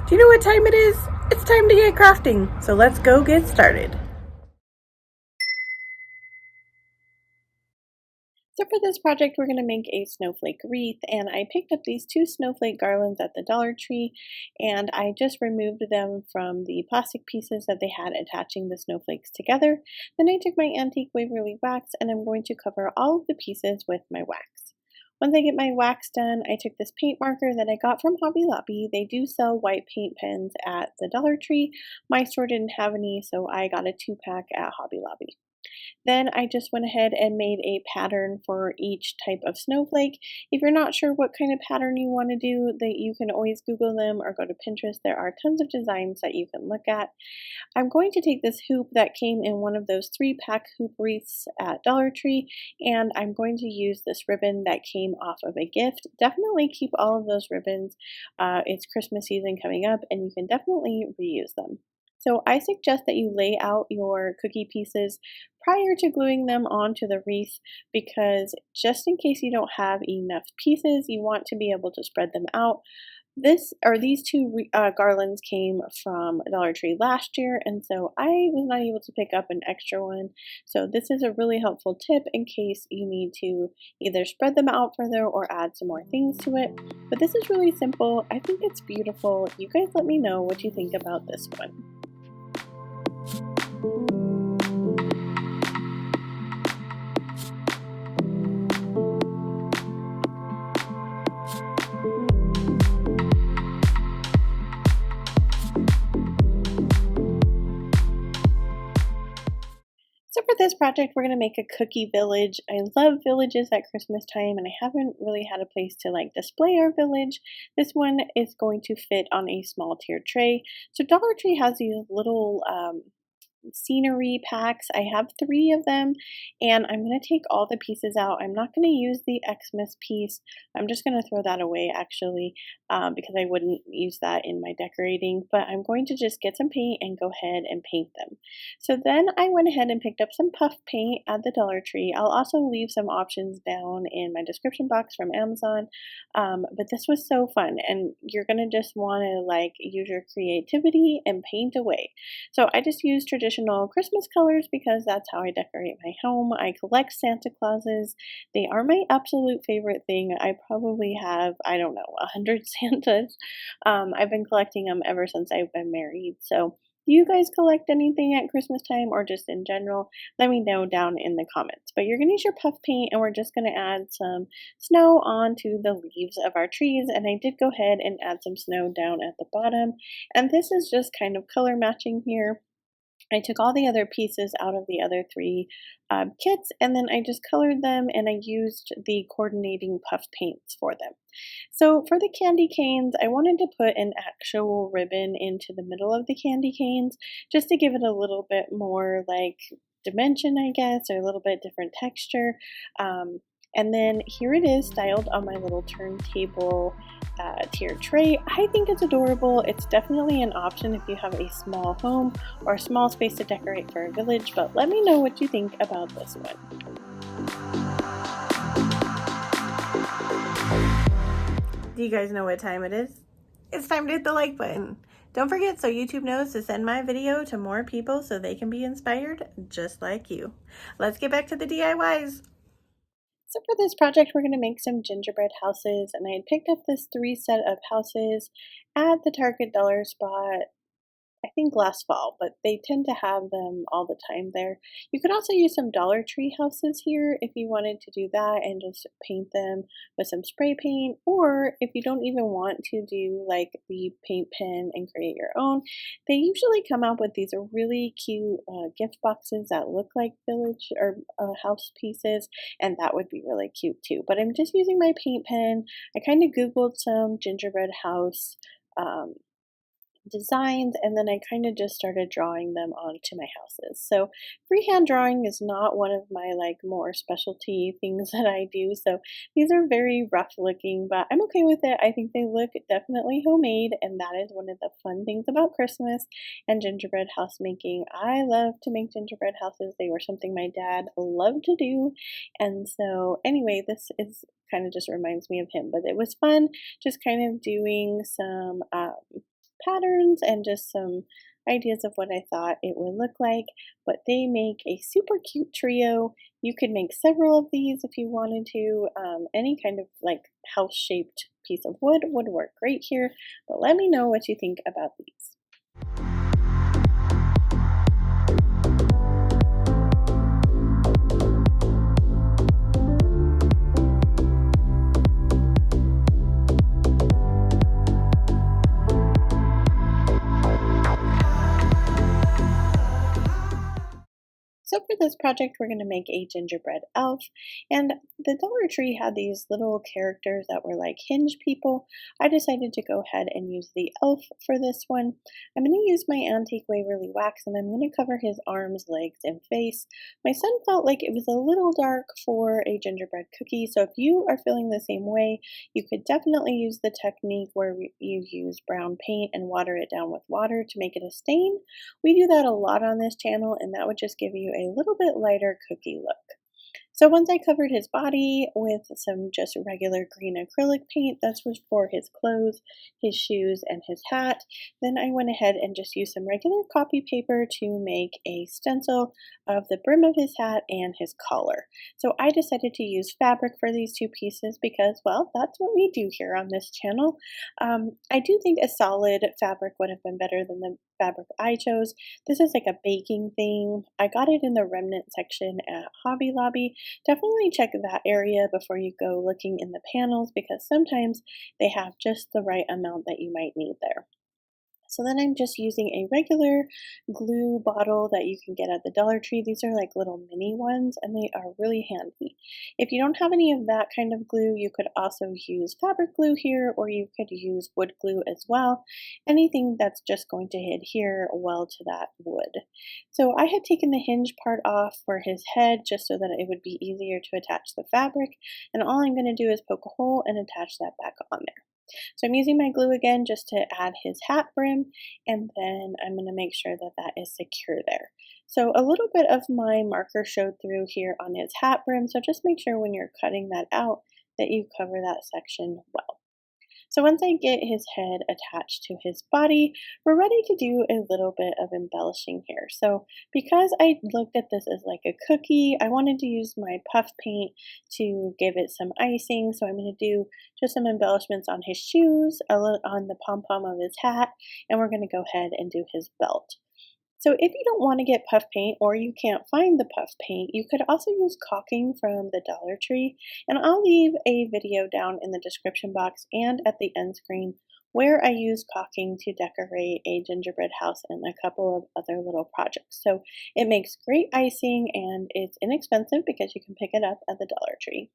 Do you know what time it is? It's time to get crafting, so let's go get started. So for this project, we're going to make a snowflake wreath, and I picked up these two snowflake garlands at the Dollar Tree, and I just removed them from the plastic pieces that they had attaching the snowflakes together. Then I took my antique Waverly wax, and I'm going to cover all of the pieces with my wax. Once I get my wax done, I took this paint marker that I got from Hobby Lobby. They do sell white paint pens at the Dollar Tree. My store didn't have any, so I got a 2-pack at Hobby Lobby. Then I just went ahead and made a pattern for each type of snowflake. If you're not sure what kind of pattern you want to do, that you can always Google them or go to Pinterest. There are tons of designs that you can look at. I'm going to take this hoop that came in one of those 3-pack hoop wreaths at Dollar Tree, and I'm going to use this ribbon that came off of a gift. Definitely keep all of those ribbons. It's Christmas season coming up, and you can definitely reuse them. So I suggest that you lay out your cookie pieces prior to gluing them onto the wreath, because just in case you don't have enough pieces, you want to be able to spread them out. These two garlands came from Dollar Tree last year, and so I was not able to pick up an extra one. So this is a really helpful tip in case you need to either spread them out further or add some more things to it. But this is really simple. I think it's beautiful. You guys let me know what you think about this one. So for this project, we're going to make a cookie village. I love villages at Christmas time, and I haven't really had a place to display our village. This one is going to fit on a small tiered tray. So Dollar Tree has these little scenery packs. I have 3 of them, and I'm going to take all the pieces out. I'm not going to use the Xmas piece. I'm just going to throw that away actually, because I wouldn't use that in my decorating, but I'm going to just get some paint and go ahead and paint them. So then I went ahead and picked up some puff paint at the Dollar Tree. I'll also leave some options down in my description box from Amazon, but this was so fun, and you're going to just want to use your creativity and paint away. So I just used traditional Christmas colors because that's how I decorate my home. I collect Santa Clauses. They are my absolute favorite thing. I probably have, I don't know, 100 Santas. I've been collecting them ever since I've been married. So do you guys collect anything at Christmas time or just in general? Let me know down in the comments. But you're going to use your puff paint, and we're just going to add some snow onto the leaves of our trees. And I did go ahead and add some snow down at the bottom. And this is just kind of color matching here. I took all the other pieces out of the other 3 kits, and then I just colored them, and I used the coordinating puff paints for them. So for the candy canes, I wanted to put an actual ribbon into the middle of the candy canes just to give it a little bit more dimension, I guess, or a little bit different texture. And then here it is styled on my little turntable tiered tray. I think it's adorable. It's definitely an option if you have a small home or a small space to decorate for a village, but let me know what you think about this one. Do you guys know what time it is? It's time to hit the like button. Don't forget, so YouTube knows to send my video to more people so they can be inspired just like you. Let's get back to the DIYs. So for this project, we're going to make some gingerbread houses, and I had picked up this 3 set of houses at the Target dollar spot, I think last fall, but they tend to have them all the time there. You could also use some Dollar Tree houses here if you wanted to do that and just paint them with some spray paint, or if you don't even want to do the paint pen and create your own, they usually come out with these really cute gift boxes that look like village or house pieces, and that would be really cute too. But I'm just using my paint pen. I kind of Googled some gingerbread house designs, and then I kind of just started drawing them onto my houses. So freehand drawing is not one of my more specialty things that I do, so these are very rough looking, but I'm okay with it. I think they look definitely homemade, and that is one of the fun things about Christmas and gingerbread house making. I love to make gingerbread houses. They were something my dad loved to do, and so anyway, this is kind of just reminds me of him, but it was fun just kind of doing some patterns and just some ideas of what I thought it would look like. But they make a super cute trio. You could make several of these if you wanted to. Any kind of like house-shaped piece of wood would work great here. But let me know what you think about these. So for this project, we're going to make a gingerbread elf, and the Dollar Tree had these little characters that were like hinge people. I decided to go ahead and use the elf for this one. I'm going to use my antique Waverly wax, and I'm going to cover his arms, legs, and face. My son felt like it was a little dark for a gingerbread cookie, so if you are feeling the same way, you could definitely use the technique where you use brown paint and water it down with water to make it a stain. We do that a lot on this channel, and that would just give you a little bit lighter cookie look. So once I covered his body with some just regular green acrylic paint, that was for his clothes, his shoes, and his hat, then I went ahead and just used some regular copy paper to make a stencil of the brim of his hat and his collar. So I decided to use fabric for these two pieces because, well, that's what we do here on this channel. I do think a solid fabric would have been better than the fabric I chose. This is like a baking thing. I got it in the remnant section at Hobby Lobby. Definitely check that area before you go looking in the panels because sometimes they have just the right amount that you might need there. So then I'm just using a regular glue bottle that you can get at the Dollar Tree. These are like little mini ones and they are really handy. If you don't have any of that kind of glue, you could also use fabric glue here or you could use wood glue as well. Anything that's just going to adhere well to that wood. So I had taken the hinge part off for his head just so that it would be easier to attach the fabric. And all I'm going to do is poke a hole and attach that back on there. So I'm using my glue again just to add his hat brim, and then I'm going to make sure that that is secure there. So a little bit of my marker showed through here on his hat brim, so just make sure when you're cutting that out that you cover that section well. So once I get his head attached to his body, we're ready to do a little bit of embellishing here. So because I looked at this as like a cookie, I wanted to use my puff paint to give it some icing. So I'm going to do just some embellishments on his shoes, on the pom-pom of his hat, and we're going to go ahead and do his belt. So if you don't want to get puff paint or you can't find the puff paint, you could also use caulking from the Dollar Tree. And I'll leave a video down in the description box and at the end screen where I use caulking to decorate a gingerbread house and a couple of other little projects. So it makes great icing and it's inexpensive because you can pick it up at the Dollar Tree.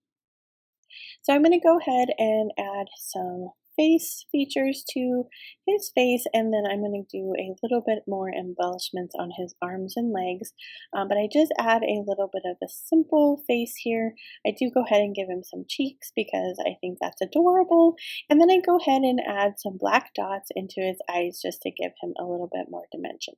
So I'm going to go ahead and add some face features to his face, and then I'm going to do a little bit more embellishments on his arms and legs, but I just add a little bit of a simple face here. I do go ahead and give him some cheeks because I think that's adorable, and then I go ahead and add some black dots into his eyes just to give him a little bit more dimension.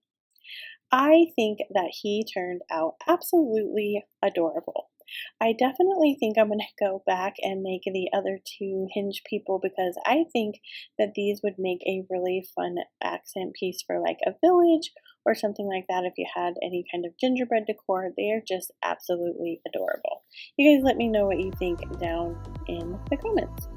I think that he turned out absolutely adorable. I definitely think I'm going to go back and make the other two hinge people because I think that these would make a really fun accent piece for like a village or something like that if you had any kind of gingerbread decor. They are just absolutely adorable. You guys let me know what you think down in the comments.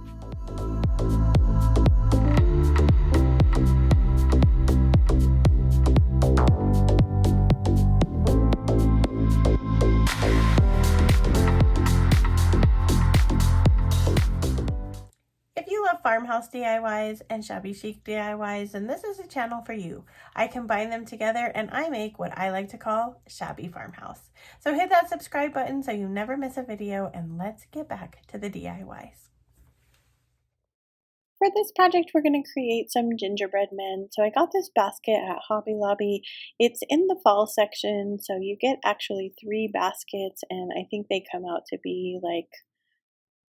Farmhouse DIYs and shabby chic DIYs, and this is a channel for you. I combine them together and I make what I like to call shabby farmhouse. So hit that subscribe button so you never miss a video, and let's get back to the DIYs. For this project, we're going to create some gingerbread men. So I got this basket at Hobby Lobby. It's in the fall section, so you get actually 3 baskets, and I think they come out to be like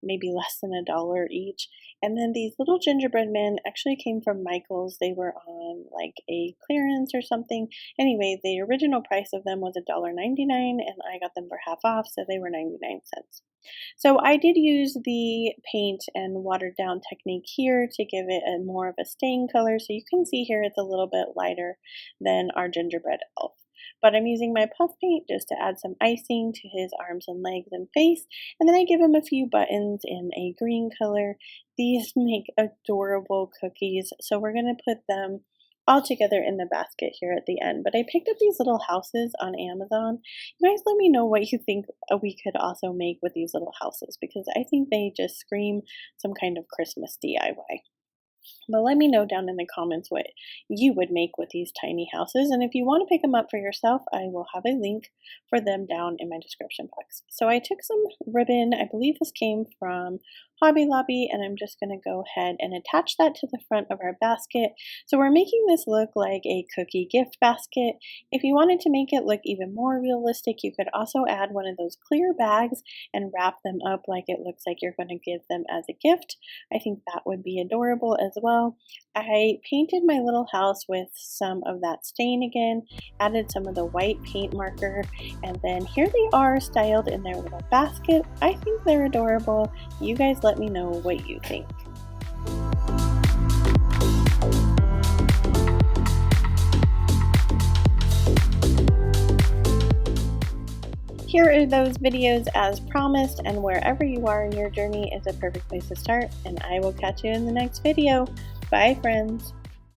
maybe less than $1 each. And then these little gingerbread men actually came from Michael's. They were on like a clearance or something. Anyway, the original price of them was $1.99 and I got them for half off, so they were 99 cents. So I did use the paint and watered down technique here to give it a more of a stain color. So you can see here it's a little bit lighter than our gingerbread elf. But I'm using my puff paint just to add some icing to his arms and legs and face. And then I give him a few buttons in a green color. These make adorable cookies. So we're going to put them all together in the basket here at the end. But I picked up these little houses on Amazon. You guys let me know what you think we could also make with these little houses, because I think they just scream some kind of Christmas DIY. But let me know down in the comments what you would make with these tiny houses. And if you want to pick them up for yourself, I will have a link for them down in my description box. So I took some ribbon, I believe this came from Hobby Lobby, and I'm just going to go ahead and attach that to the front of our basket. So we're making this look like a cookie gift basket. If you wanted to make it look even more realistic, you could also add one of those clear bags and wrap them up like it looks like you're going to give them as a gift. I think that would be adorable as well. I painted my little house with some of that stain again, added some of the white paint marker, and then here they are styled in their little basket. I think they're adorable. You guys let me know what you think. Here are those videos as promised, and wherever you are in your journey is a perfect place to start, and I will catch you in the next video. Bye, friends.